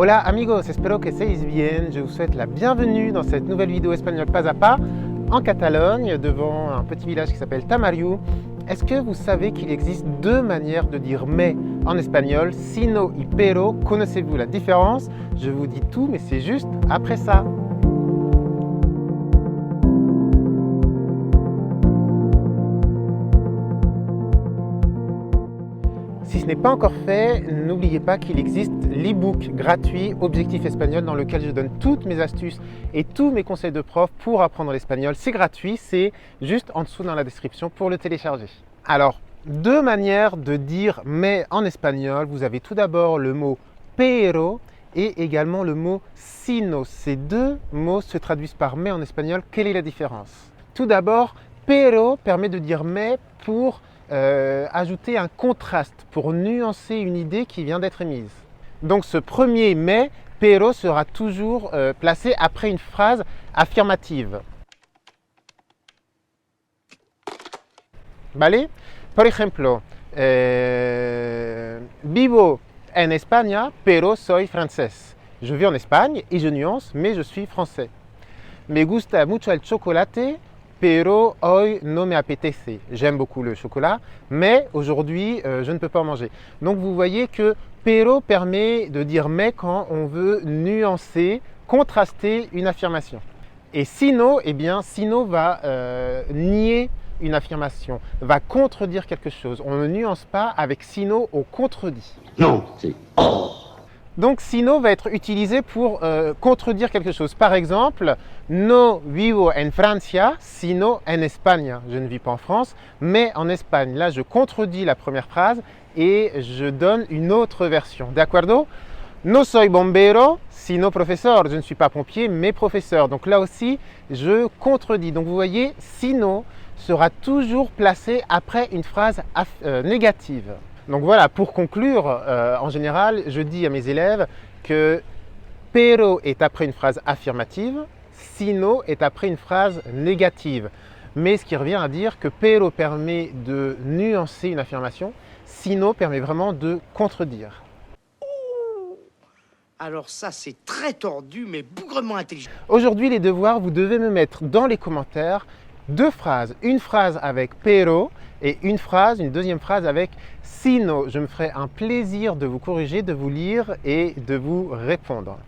Hola amigos, espero que estéis bien. Je vous souhaite la bienvenue dans cette nouvelle vidéo espagnole pas à pas en Catalogne, devant un petit village qui s'appelle Tamariu. Est-ce que vous savez qu'il existe deux manières de dire mais en espagnol, sino y pero? Connaissez-vous la différence? Je vous dis tout, mais c'est juste après ça. Si ce n'est pas encore fait, n'oubliez pas qu'il existe l'e-book gratuit Objectif Espagnol dans lequel je donne toutes mes astuces et tous mes conseils de prof pour apprendre l'espagnol. C'est gratuit, c'est juste en dessous dans la description pour le télécharger. Alors, deux manières de dire mais en espagnol. Vous avez tout d'abord le mot pero et également le mot sino. Ces deux mots se traduisent par mais en espagnol. Quelle est la différence? Tout d'abord, pero permet de dire mais pour ajouter un contraste, pour nuancer une idée qui vient d'être émise. Donc ce premier mais, pero, sera toujours placé après une phrase affirmative. ¿Vale? Por ejemplo, vivo en España, pero soy francés. Je vis en Espagne et je nuance, mais je suis français. Me gusta mucho el chocolate, pero hoy no me apetece. J'aime beaucoup le chocolat, mais aujourd'hui, je ne peux pas en manger. Donc vous voyez que pero permet de dire mais quand on veut nuancer, contraster une affirmation. Et sino, eh bien, sino va nier une affirmation, va contredire quelque chose. On ne nuance pas avec sino, on contredit. Non, c'est... Donc sino va être utilisé pour contredire quelque chose. Par exemple, no vivo en Francia, sino en España. Je ne vis pas en France, mais en Espagne. Là, je contredis la première phrase et je donne une autre version. D'accordo? No soy bombero, sino profesor. Je ne suis pas pompier, mais professeur. Donc là aussi, je contredis. Donc vous voyez, sino sera toujours placé après une phrase négative. Donc voilà, pour conclure, en général, je dis à mes élèves que pero est après une phrase affirmative, sino est après une phrase négative. Mais ce qui revient à dire que pero permet de nuancer une affirmation, sino permet vraiment de contredire. Alors ça, c'est très tordu, mais bougrement intelligent. Aujourd'hui, les devoirs, vous devez me mettre dans les commentaires deux phrases. Une phrase avec pero et une deuxième phrase avec sino. Je me ferai un plaisir de vous corriger, de vous lire et de vous répondre.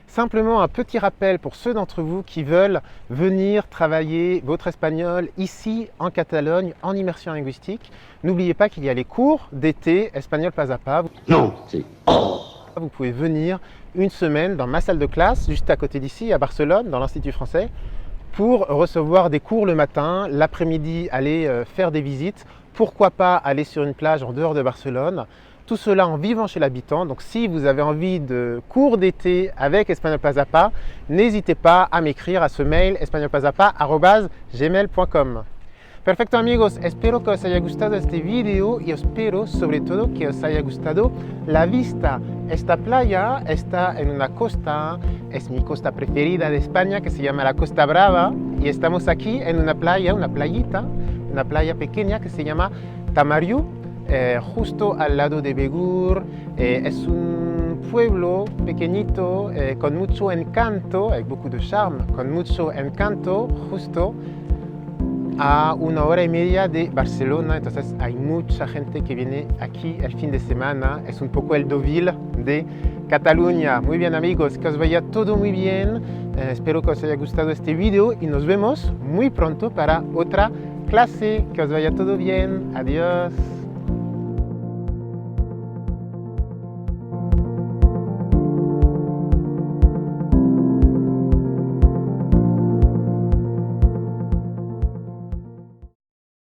Simplement un petit rappel pour ceux d'entre vous qui veulent venir travailler votre espagnol ici en Catalogne en immersion linguistique. N'oubliez pas qu'il y a les cours d'été espagnol pas à pas. Non, c'est... Vous pouvez venir une semaine dans ma salle de classe juste à côté d'ici à Barcelone dans l'Institut français pour recevoir des cours le matin, l'après-midi aller faire des visites, pourquoi pas aller sur une plage en dehors de Barcelone, tout cela en vivant chez l'habitant. Donc si vous avez envie de cours d'été avec Espagnol Pas à Pas, n'hésitez pas à m'écrire à ce mail espagnolpasapa@gmail.com. Perfecto amigos, espero que os haya gustado este video y espero sobre todo que os haya gustado la vista. Esta playa está en una costa, es mi costa preferida de España que se llama la Costa Brava y estamos aquí en una playa, una playita, una playa pequeña que se llama Tamariu, justo al lado de Begur. Es un pueblo pequeñito con mucho encanto, avec beaucoup de charme, con mucho encanto, justo a 1 hora y media de Barcelona. Entonces hay mucha gente que viene aquí el fin de semana. Es un poco el Deauville de Cataluña. Muy bien amigos, que os vaya todo muy bien. Espero que os haya gustado este video y nos vemos muy pronto para otra clase. Que os vaya todo bien. Adiós.